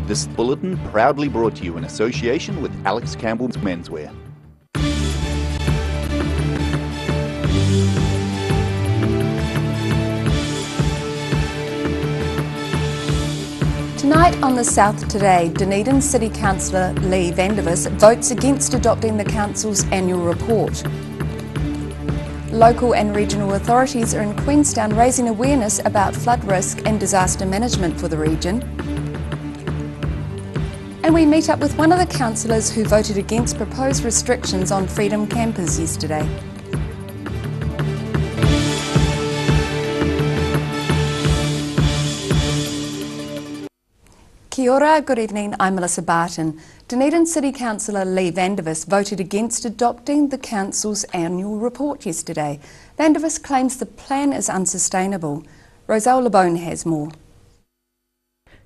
This bulletin proudly brought to you in association with Alex Campbell's Menswear. Tonight on The South Today, Dunedin City Councillor Lee Vandervis votes against adopting the Council's annual report. Local and regional authorities are in Queenstown raising awareness about flood risk and disaster management for the region. And we meet up with one of the councillors who voted against proposed restrictions on Freedom Campers yesterday. Kia ora, good evening, I'm Melissa Barton. Dunedin City Councillor Lee Vandervis voted against adopting the Council's annual report yesterday. Vandervis claims the plan is unsustainable. Roselle LeBone has more.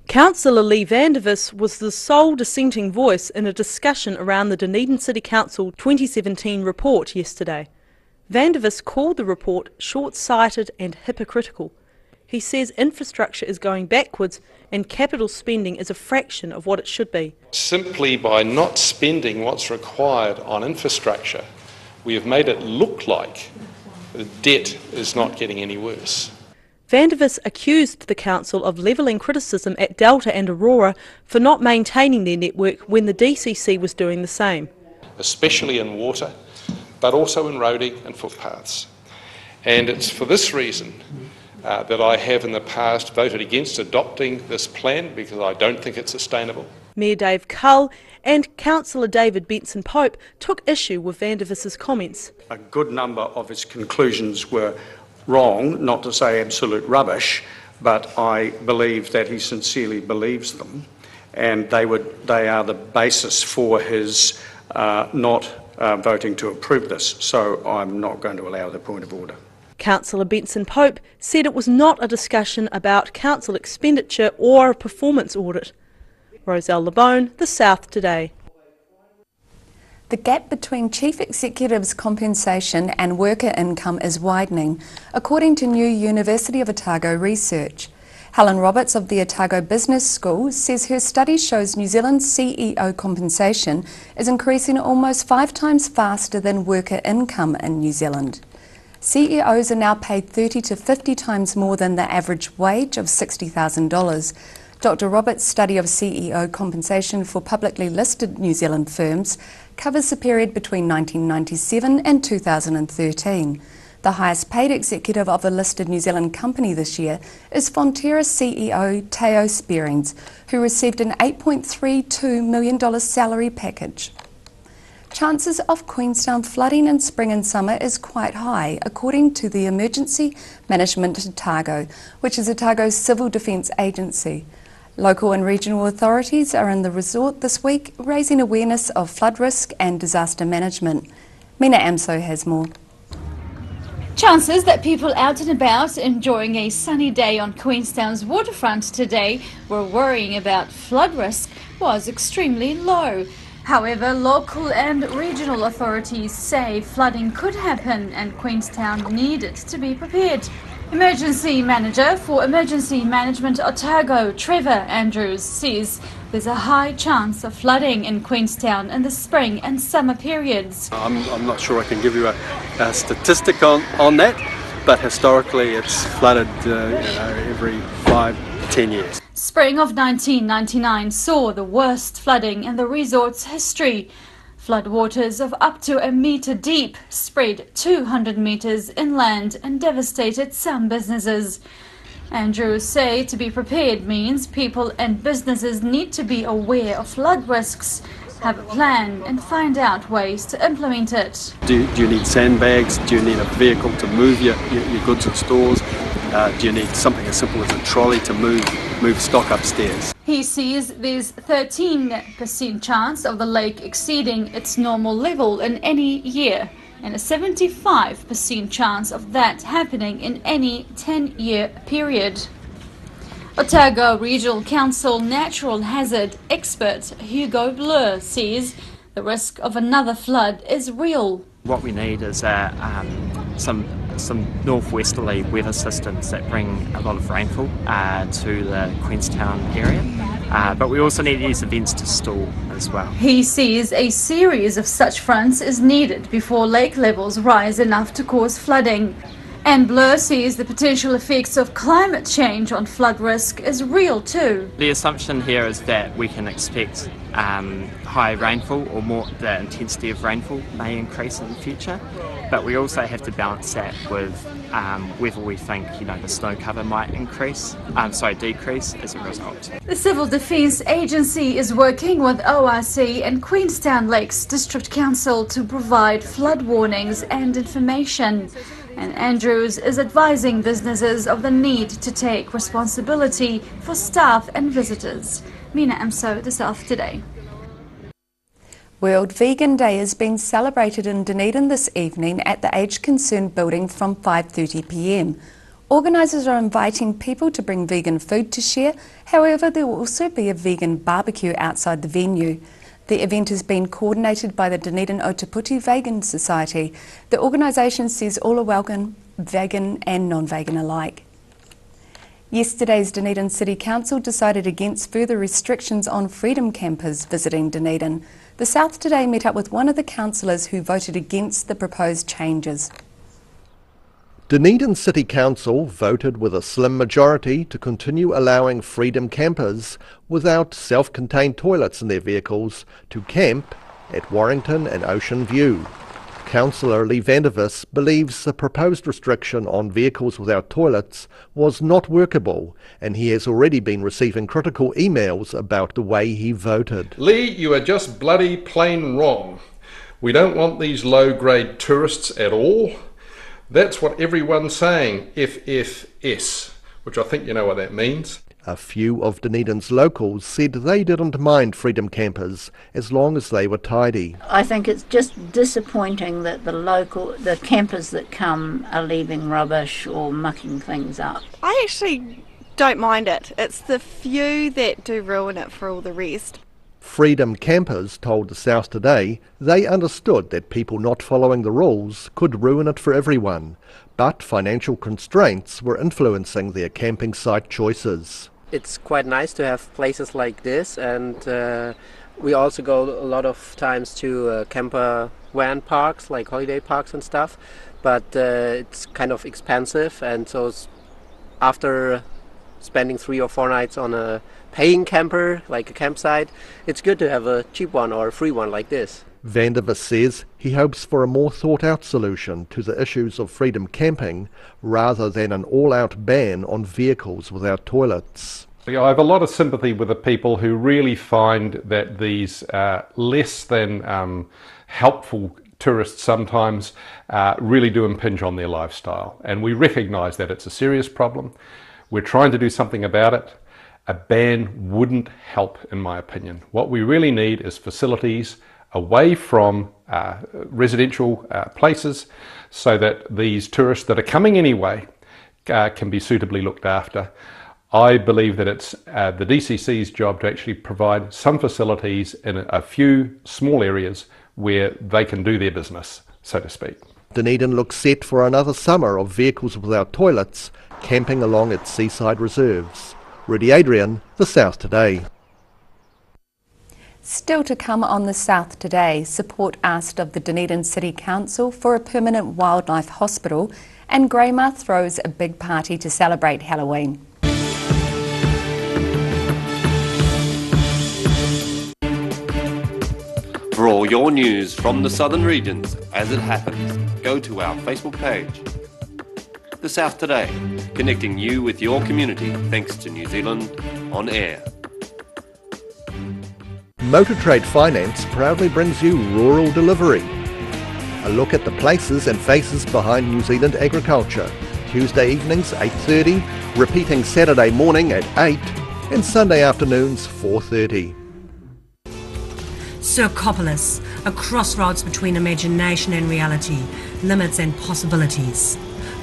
Councillor Lee Vandervis was the sole dissenting voice in a discussion around the Dunedin City Council 2017 report yesterday. Vandervis called the report short-sighted and hypocritical. He says infrastructure is going backwards and capital spending is a fraction of what it should be. Simply by not spending what's required on infrastructure, we have made it look like the debt is not getting any worse. Vandervis accused the council of levelling criticism at Delta and Aurora for not maintaining their network when the DCC was doing the same. Especially in water, but also in roading and footpaths. And it's for this reason that I have in the past voted against adopting this plan because I don't think it's sustainable. Mayor Dave Cull and Councillor David Benson Pope took issue with Vandervis's comments. A good number of his conclusions were wrong, not to say absolute rubbish, but I believe that he sincerely believes them, and they are the basis for his not voting to approve this. So I'm not going to allow the point of order. Councillor Benson Pope said it was not a discussion about council expenditure or a performance audit. Roselle LeBone, The South Today. The gap between Chief Executive's compensation and worker income is widening, according to new University of Otago research. Helen Roberts of the Otago Business School says her study shows New Zealand's CEO compensation is increasing almost 5 times faster than worker income in New Zealand. CEOs are now paid 30 to 50 times more than the average wage of $60,000. Dr. Roberts' study of CEO compensation for publicly listed New Zealand firms covers the period between 1997 and 2013. The highest paid executive of a listed New Zealand company this year is Fonterra CEO Teo Spearings, who received an $8.32 million salary package. Chances of Queenstown flooding in spring and summer is quite high, according to the Emergency Management Otago, which is Otago's civil defence agency. Local and regional authorities are in the resort this week, raising awareness of flood risk and disaster management. Mina Amso has more. Chances that people out and about enjoying a sunny day on Queenstown's waterfront today were worrying about flood risk was extremely low. However, local and regional authorities say flooding could happen and Queenstown needed to be prepared. Emergency Manager for Emergency Management Otago, Trevor Andrews, says there's a high chance of flooding in Queenstown in the spring and summer periods. I'm not sure I can give you a statistic on that, but historically it's flooded every 5-10 years. Spring of 1999 saw the worst flooding in the resort's history. Floodwaters of up to 1 metre deep spread 200 metres inland and devastated some businesses. Andrews say to be prepared means people and businesses need to be aware of flood risks, have a plan and find out ways to implement it. Do you need sandbags? Do you need a vehicle to move your goods and stores? Do you need something as simple as a trolley to move stock upstairs? He says there's 13% chance of the lake exceeding its normal level in any year and a 75% chance of that happening in any 10-year period. Otago Regional Council natural hazard expert Hugo Blur says the risk of another flood is real. What we need is some northwesterly weather systems that bring a lot of rainfall to the Queenstown area. But we also need these events to stall as well. He sees a series of such fronts is needed before lake levels rise enough to cause flooding. And Blur sees the potential effects of climate change on flood risk as real too. The assumption here is that we can expect high rainfall, or more, the intensity of rainfall may increase in the future, but we also have to balance that with whether we think the snow cover might decrease as a result. The Civil Defence Agency is working with ORC and Queenstown Lakes District Council to provide flood warnings and information. And Andrews is advising businesses of the need to take responsibility for staff and visitors. Mina Amso, The South Today. World Vegan Day is being celebrated in Dunedin this evening at the Age Concern building from 5:30 p.m. Organisers are inviting people to bring vegan food to share. However, there will also be a vegan barbecue outside the venue. The event has been coordinated by the Dunedin Otaputi Vegan Society. The organisation says all are welcome, vegan and non-vegan alike. Yesterday's Dunedin City Council decided against further restrictions on freedom campers visiting Dunedin. The South Today met up with one of the councillors who voted against the proposed changes. Dunedin City Council voted with a slim majority to continue allowing freedom campers without self-contained toilets in their vehicles to camp at Warrington and Ocean View. Councillor Lee Vandervis believes the proposed restriction on vehicles without toilets was not workable, and he has already been receiving critical emails about the way he voted. Lee, you are just bloody plain wrong. We don't want these low-grade tourists at all. That's what everyone's saying, FFS, which I think you know what that means. A few of Dunedin's locals said they didn't mind freedom campers as long as they were tidy. I think it's just disappointing that the campers that come are leaving rubbish or mucking things up. I actually don't mind it. It's the few that do ruin it for all the rest. Freedom campers told the South Today they understood that people not following the rules could ruin it for everyone, but financial constraints were influencing their camping site choices. It's quite nice to have places like this, and we also go a lot of times to camper van parks, like holiday parks and stuff, but it's kind of expensive, and so after spending 3 or 4 nights on a paying camper, like a campsite, it's good to have a cheap one or a free one like this. Vandervis says he hopes for a more thought-out solution to the issues of freedom camping rather than an all-out ban on vehicles without toilets. I have a lot of sympathy with the people who really find that these less than helpful tourists sometimes really do impinge on their lifestyle. And we recognise that it's a serious problem. We're trying to do something about it. A ban wouldn't help, in my opinion. What we really need is facilities away from residential places so that these tourists that are coming anyway can be suitably looked after. I believe that it's the DCC's job to actually provide some facilities in a few small areas where they can do their business, so to speak. Dunedin looks set for another summer of vehicles without toilets camping along its seaside reserves. Rudy Adrian, The South Today. Still to come on The South Today, support asked of the Dunedin City Council for a permanent wildlife hospital, and Greymouth throws a big party to celebrate Halloween. For all your news from the southern regions as it happens, go to our Facebook page. The South Today, connecting you with your community thanks to New Zealand On Air. Motor Trade Finance proudly brings you Rural Delivery. A look at the places and faces behind New Zealand agriculture. Tuesday evenings 8:30, repeating Saturday morning at 8 and Sunday afternoons 4:30. Circopolis, a crossroads between imagination and reality, limits and possibilities.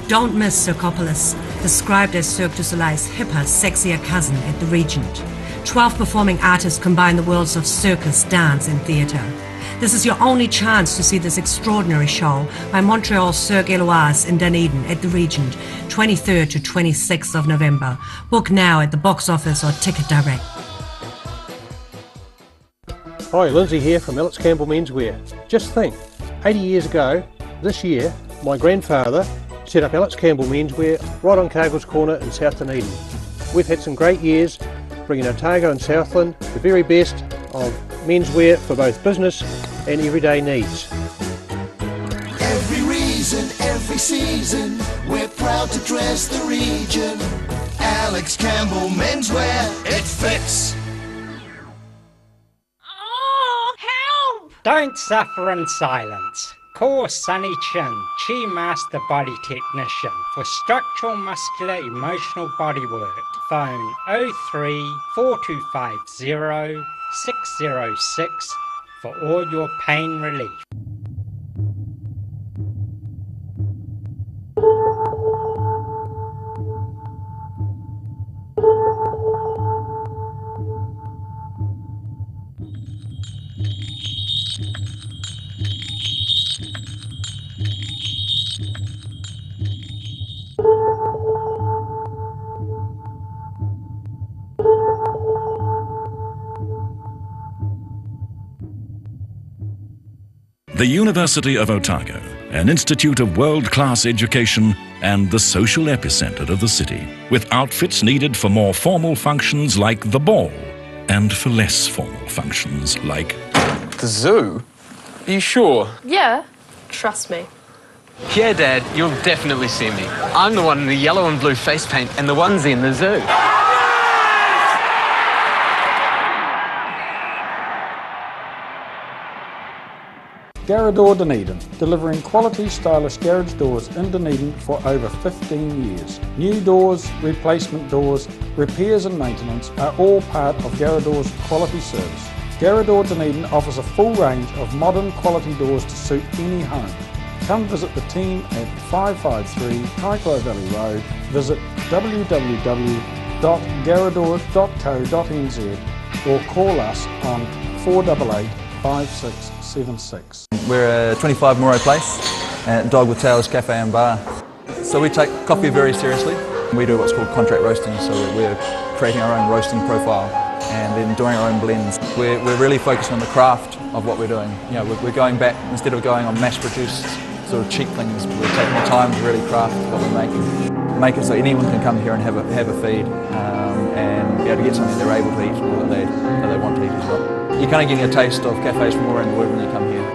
Don't miss Circopolis, described as Cirque du Soleil's hipper, sexier cousin at the Regent. 12 performing artists combine the worlds of circus, dance and theatre. This is your only chance to see this extraordinary show by Montreal Cirque Eloise in Dunedin at the Regent, 23rd to 26th of November. Book now at the box office or Ticket Direct. Hi, Lindsay here from Alex Campbell Menswear. Just think, 80 years ago, this year, my grandfather set up Alex Campbell Menswear right on Cargill's Corner in South Dunedin. We've had some great years bringing Otago and Southland the very best of menswear for both business and everyday needs. Every reason, every season, we're proud to dress the region. Alex Campbell Menswear, it fits. Oh, help! Don't suffer in silence. Call Sunny Chin, Chi Master Body Technician for structural, muscular, emotional bodywork. Phone 03 4250 606 for all your pain relief. The University of Otago, an institute of world-class education and the social epicentre of the city, with outfits needed for more formal functions like the ball and for less formal functions like the zoo. Are you sure? Yeah, trust me. Yeah, Dad, you'll definitely see me. I'm the one in the yellow and blue face paint and the onesie in the zoo. Garrador Dunedin, delivering quality stylish garage doors in Dunedin for over 15 years. New doors, replacement doors, repairs and maintenance are all part of Garrador's quality service. Garrador Dunedin offers a full range of modern quality doors to suit any home. Come visit the team at 553 Kaikoai Valley Road. Visit www.garrador.co.nz or call us on 488 5676. We're a 25 Moreau Place at Dog with Tails Cafe and Bar. So we take coffee very seriously. We do what's called contract roasting, so we're creating our own roasting profile and then doing our own blends. We're really focusing on the craft of what we're doing. You know, we're going back, instead of going on mass-produced sort of cheap things, we're taking the time to really craft what we're making. Make it so anyone can come here and have a feed and be able to get something they're able to eat or that they want to eat as well. You're kind of getting a taste of cafes from all around the world when you come here.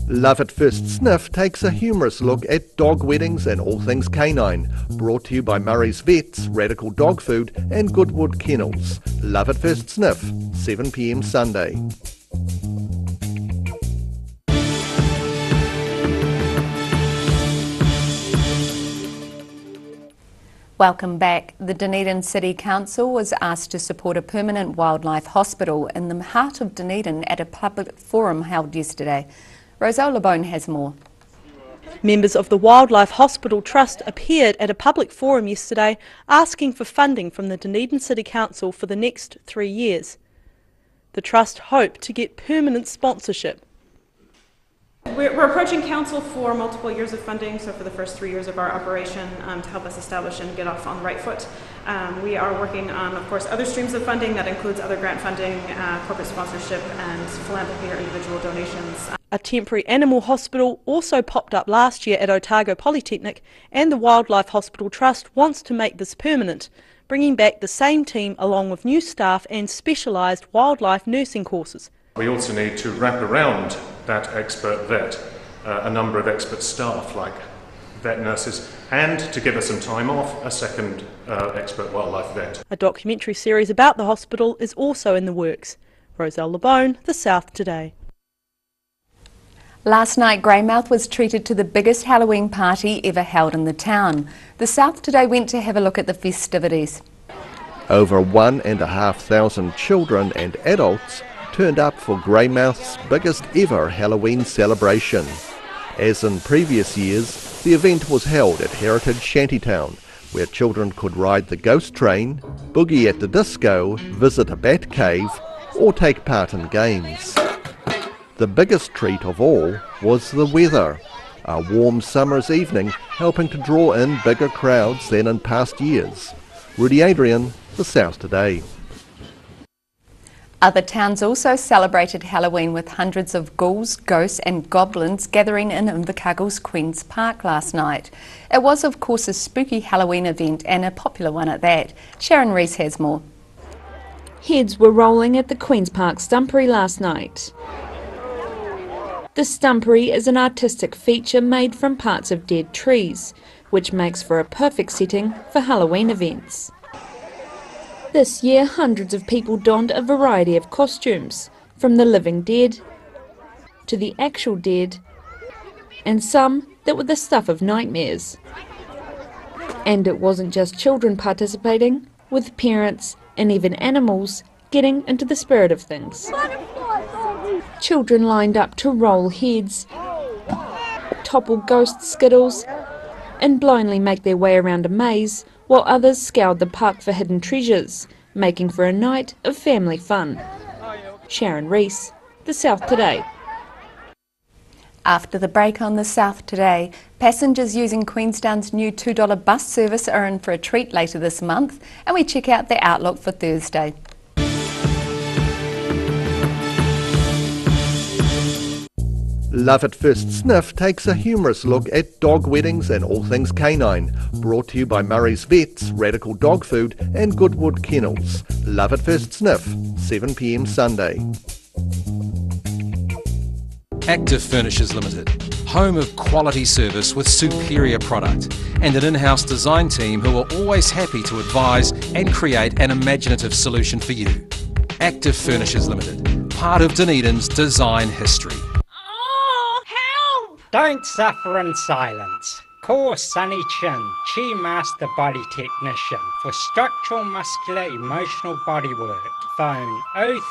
Love at First Sniff takes a humorous look at dog weddings and all things canine. Brought to you by Murray's Vets, Radical Dog Food and Goodwood Kennels. Love at First Sniff, 7 p.m. Sunday. Welcome back. The Dunedin City Council was asked to support a permanent wildlife hospital in the heart of Dunedin at a public forum held yesterday. Roselle LeBone has more. Members of the Wildlife Hospital Trust appeared at a public forum yesterday asking for funding from the Dunedin City Council for the next 3 years. The Trust hope to get permanent sponsorship. We're approaching Council for multiple years of funding, so for the first 3 years of our operation to help us establish and get off on the right foot. We are working on, of course, other streams of funding. That includes other grant funding, corporate sponsorship and philanthropy or individual donations. A temporary animal hospital also popped up last year at Otago Polytechnic, and the Wildlife Hospital Trust wants to make this permanent, bringing back the same team along with new staff and specialised wildlife nursing courses. We also need to wrap around that expert vet a number of expert staff like vet nurses, and to give us some time off, a second expert wildlife vet. A documentary series about the hospital is also in the works. Roselle LeBone, The South Today. Last night, Greymouth was treated to the biggest Halloween party ever held in the town. The South Today went to have a look at the festivities. Over 1,500 children and adults turned up for Greymouth's biggest ever Halloween celebration. As in previous years, the event was held at Heritage Shantytown, where children could ride the ghost train, boogie at the disco, visit a bat cave, or take part in games. The biggest treat of all was the weather. A warm summer's evening helping to draw in bigger crowds than in past years. Rudy Adrian, The South Today. Other towns also celebrated Halloween with hundreds of ghouls, ghosts and goblins gathering in Invercargill's Queen's Park last night. It was of course a spooky Halloween event and a popular one at that. Sharon Rees has more. Heads were rolling at the Queen's Park Stumpery last night. The Stumpery is an artistic feature made from parts of dead trees, which makes for a perfect setting for Halloween events. This year, hundreds of people donned a variety of costumes, from the living dead to the actual dead, and some that were the stuff of nightmares. And it wasn't just children participating, with parents and even animals getting into the spirit of things. Children lined up to roll heads, topple ghost skittles, and blindly make their way around a maze, while others scoured the park for hidden treasures, making for a night of family fun. Sharon Rees, The South Today. After the break on The South Today, passengers using Queenstown's new $2 bus service are in for a treat later this month, and we check out the outlook for Thursday. Love at First Sniff takes a humorous look at dog weddings and all things canine. Brought to you by Murray's Vets, Radical Dog Food and Goodwood Kennels. Love at First Sniff, 7 p.m. Sunday. Active Furnishers Limited, home of quality service with superior product and an in-house design team who are always happy to advise and create an imaginative solution for you. Active Furnishers Limited, part of Dunedin's design history. Don't suffer in silence. Call Sunny Chin, Chi Master Body Technician for structural, muscular, emotional bodywork. Phone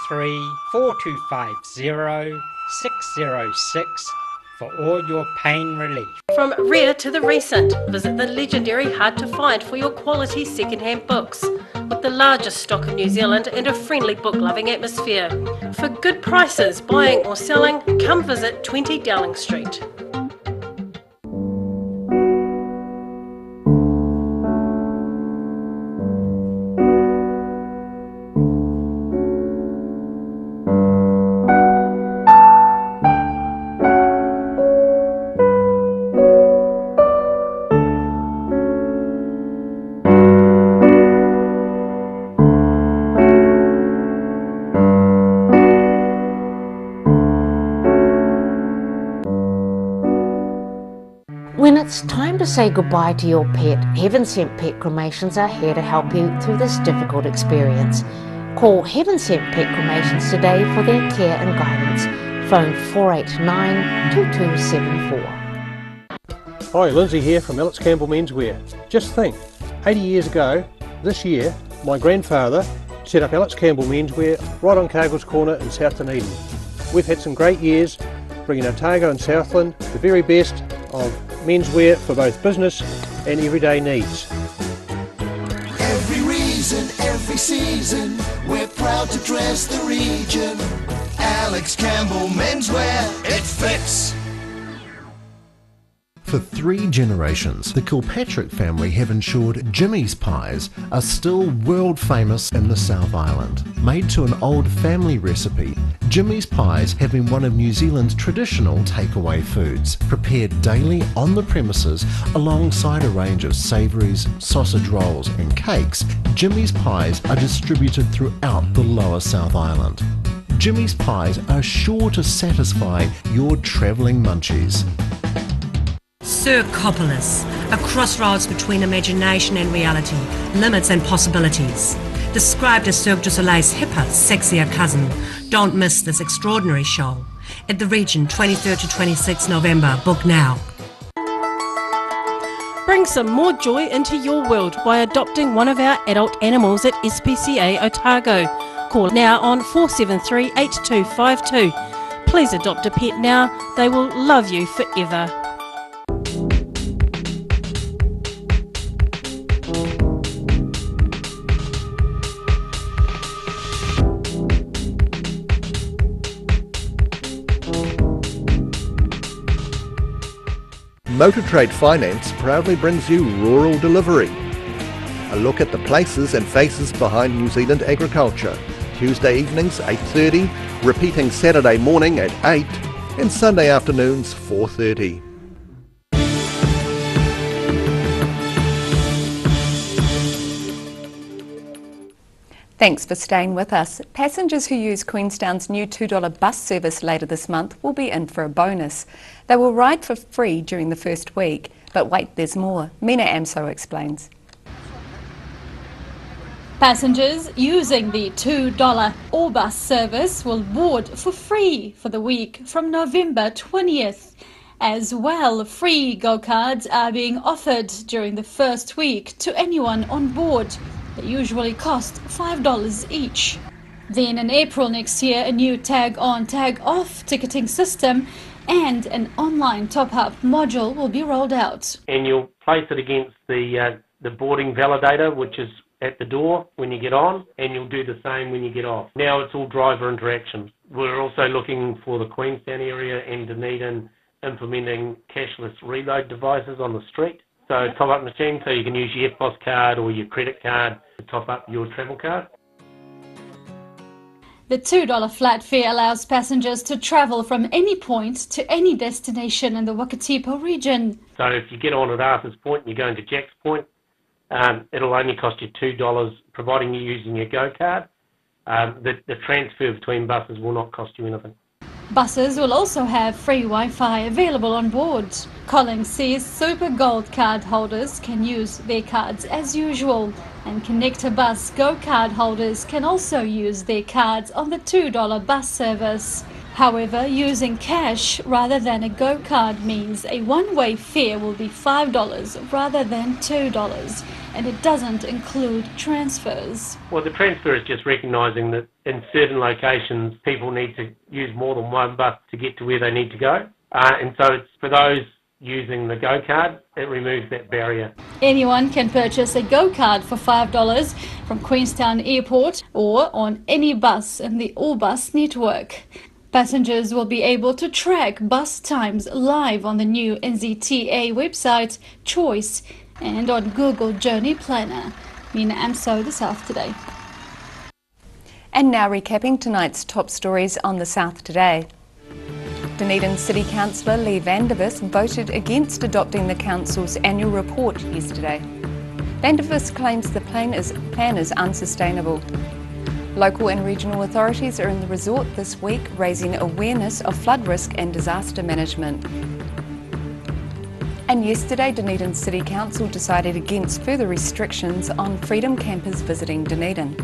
03 4250 606 for all your pain relief. From rare to the recent, visit the legendary Hard to Find for your quality second-hand books. With the largest stock of New Zealand and a friendly book-loving atmosphere. For good prices, buying or selling, come visit 20 Dowling Street. When it's time to say goodbye to your pet, Heaven Sent Pet Cremations are here to help you through this difficult experience. Call Heaven Sent Pet Cremations today for their care and guidance. Phone 489 2274. Hi, Lindsay here from Alex Campbell Menswear. Just think, 80 years ago, this year, my grandfather set up Alex Campbell Menswear right on Cargill's Corner in South Dunedin. We've had some great years bringing Otago and Southland the very best of menswear for both business and everyday needs. Every reason, every season, we're proud to dress the region. Alex Campbell Menswear, it fits. For 3 generations, the Kilpatrick family have ensured Jimmy's pies are still world famous in the South Island. Made to an old family recipe, Jimmy's pies have been one of New Zealand's traditional takeaway foods, prepared daily on the premises alongside a range of savouries, sausage rolls and cakes. Jimmy's pies are distributed throughout the lower South Island. Jimmy's pies are sure to satisfy your travelling munchies. Circopolis, a crossroads between imagination and reality, limits and possibilities. Described as Cirque du Soleil's hipper, sexier cousin. Don't miss this extraordinary show. At the Region, 23rd to 26th November. Book now. Bring some more joy into your world by adopting one of our adult animals at SPCA Otago. Call now on 473 8252. Please adopt a pet now. They will love you forever. Motor Trade Finance proudly brings you Rural Delivery. A look at the places and faces behind New Zealand agriculture. Tuesday evenings 8:30, repeating Saturday morning at 8 and Sunday afternoons 4:30. Thanks for staying with us. Passengers who use Queenstown's new $2 bus service later this month will be in for a bonus. They will ride for free during the first week. But wait, there's more. Mina Amso explains. Passengers using the $2 all-bus service will board for free for the week from November 20th. As well, free go-cards are being offered during the first week to anyone on board. They usually cost $5 each. Then in April next year, a new tag-on, tag-off ticketing system and an online top-up module will be rolled out. And you'll place it against the boarding validator, which is at the door when you get on, and you'll do the same when you get off. Now it's all driver interaction. We're also looking for the Queenstown area and Dunedin implementing cashless reload devices on the street. So top-up machine, so you can use your EFTPOS card or your credit card to top up your travel card. The $2 flat fare allows passengers to travel from any point to any destination in the Wakatipo region. So if you get on at Arthur's Point and you're going to Jack's Point, it'll only cost you $2, providing you're using your Go card. The transfer between buses will not cost you anything. Buses will also have free Wi-Fi available on board. Collins says Super Gold card holders can use their cards as usual, and Connector Bus Go card holders can also use their cards on the $2 bus service. However, using cash rather than a Go card means a one-way fare will be $5 rather than $2, and it doesn't include transfers. Well, the transfer is just recognising that in certain locations people need to use more than one bus to get to where they need to go. And so it's for those using the Go card, it removes that barrier. Anyone can purchase a Go card for $5 from Queenstown Airport or on any bus in the All Bus network. Passengers will be able to track bus times live on the new NZTA website, Choice, and on Google Journey Planner. Mina Amso, The South Today. And now recapping tonight's top stories on The South Today. Dunedin City Councillor Lee Vandervis voted against adopting the council's annual report yesterday. Vandervis claims the plan is unsustainable. Local and regional authorities are in the resort this week raising awareness of flood risk and disaster management. And yesterday, Dunedin City Council decided against further restrictions on freedom campers visiting Dunedin.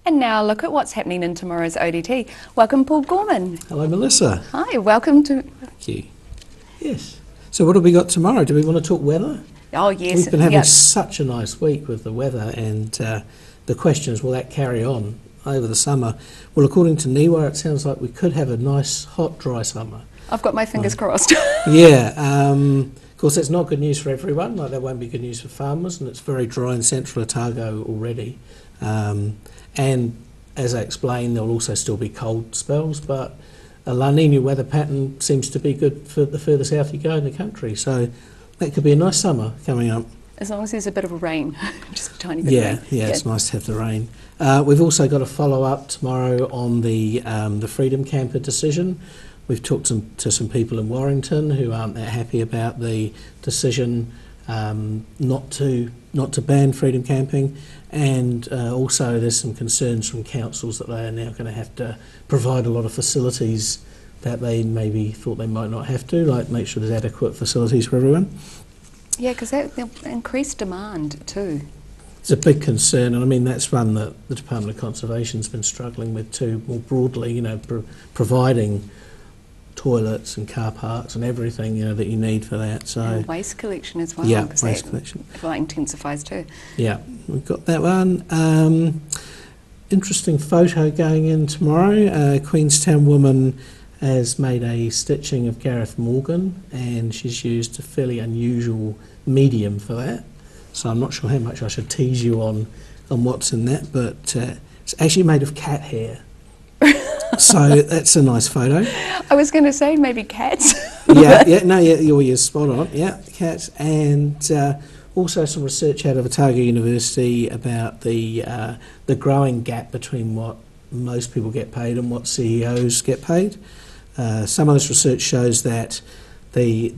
And now look at what's happening in tomorrow's ODT. Welcome, Paul Gorman. Hello, Melissa. Hi, welcome to... Thank you. Yes. So what have we got tomorrow? Do we want to talk weather? Oh, yes. We've been having such a nice week with the weather, and the question is, will that carry on over the summer? Well, according to NIWA, it sounds like we could have a nice, hot, dry summer. I've got my fingers crossed. Yeah. Of course, that's not good news for everyone. Like, that won't be good news for farmers, and it's very dry in central Otago already. And as I explained, there will also still be cold spells, but a La Nina weather pattern seems to be good for the further south you go in the country. So that could be a nice summer coming up. As long as there's a bit of rain, just a tiny bit of rain. Yeah, it's nice to have the rain. We've also got a follow-up tomorrow on the Freedom Camper decision. We've talked to some people in Warrington who aren't that happy about the decision not to ban freedom camping, and also there's some concerns from councils that they are now going to have to provide a lot of facilities that they maybe thought they might not have to, like make sure there's adequate facilities for everyone. Yeah, because they'll increase demand too. It's a big concern, and I mean that's one that the Department of Conservation's been struggling with too, more broadly, providing toilets and car parks and everything that you need for that. So and waste collection as well. Yeah, waste collection. That intensifies too. Yeah, we've got that one. Interesting photo going in tomorrow. A Queenstown woman has made a stitching of Gareth Morgan, and she's used a fairly unusual medium for that. So I'm not sure how much I should tease you on what's in that, but it's actually made of cat hair. So that's a nice photo. I was going to say maybe cats. You're spot on. Yeah, cats, and also some research out of Otago University about the growing gap between what most people get paid and what CEOs get paid. Some of this research shows that the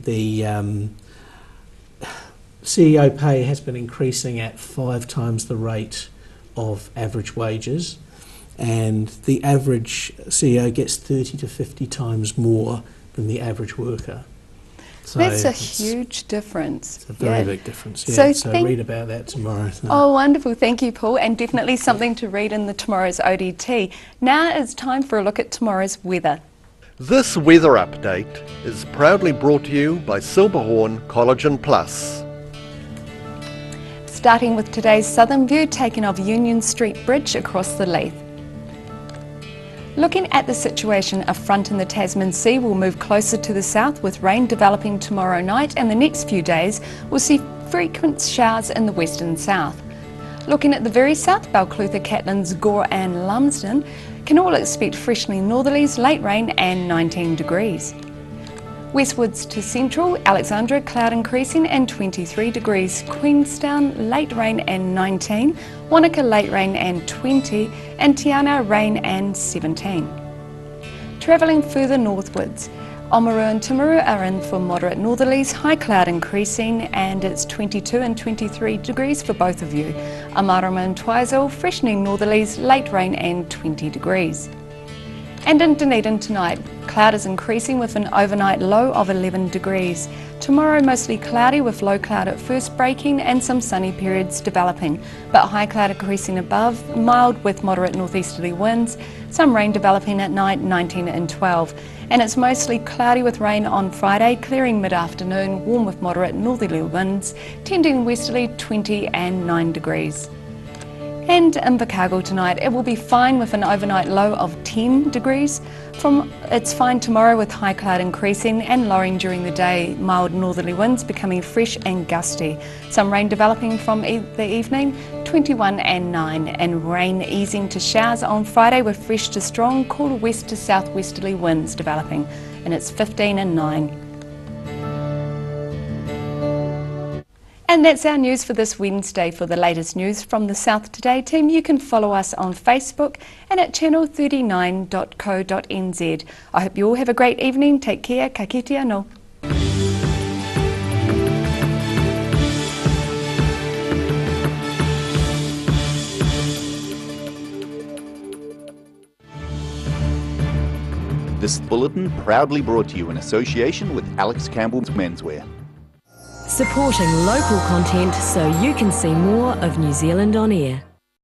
CEO pay has been increasing at 5 times the rate of average wages, and the average CEO gets 30 to 50 times more than the average worker. So that's a huge difference. It's a very big difference, yeah. So read about that tomorrow. Oh, wonderful. Thank you, Paul. And definitely something to read in tomorrow's ODT. Now it's time for a look at tomorrow's weather. This weather update is proudly brought to you by Silverhorn Collagen Plus. Starting with today's southern view, taken of Union Street Bridge across the Leith. Looking at the situation, a front in the Tasman Sea will move closer to the south with rain developing tomorrow night, and the next few days will see frequent showers in the western south. Looking at the very south, Balclutha, Catlins, Gore and Lumsden can all expect freshly northerlies, late rain and 19 degrees. Westwards to central, Alexandra, cloud increasing and 23 degrees. Queenstown, late rain and 19. Wanaka, late rain and 20. And Tiana, rain and 17. Travelling further northwards, Oamaru and Timaru are in for moderate northerlies, high cloud increasing, and it's 22 and 23 degrees for both of you. Amarama and Twizel, freshening northerlies, late rain and 20 degrees. And in Dunedin tonight, cloud is increasing with an overnight low of 11 degrees. Tomorrow mostly cloudy with low cloud at first breaking and some sunny periods developing, but high cloud increasing above, mild with moderate northeasterly winds, some rain developing at night, 19 and 12. And it's mostly cloudy with rain on Friday, clearing mid-afternoon, warm with moderate northerly winds, tending westerly, 20 and 9 degrees. And in Invercargill tonight, it will be fine with an overnight low of 10 degrees. It's fine tomorrow with high cloud increasing and lowering during the day, mild northerly winds becoming fresh and gusty. Some rain developing from the evening, 21 and 9, and rain easing to showers on Friday with fresh to strong, cool west to southwesterly winds developing, and it's 15 and 9. And that's our news for this Wednesday. For the latest news from the South Today team, you can follow us on Facebook and at channel39.co.nz. I hope you all have a great evening. Take care. Ka kite anō. This bulletin proudly brought to you in association with Alex Campbell's Menswear. Supporting local content so you can see more of New Zealand on air.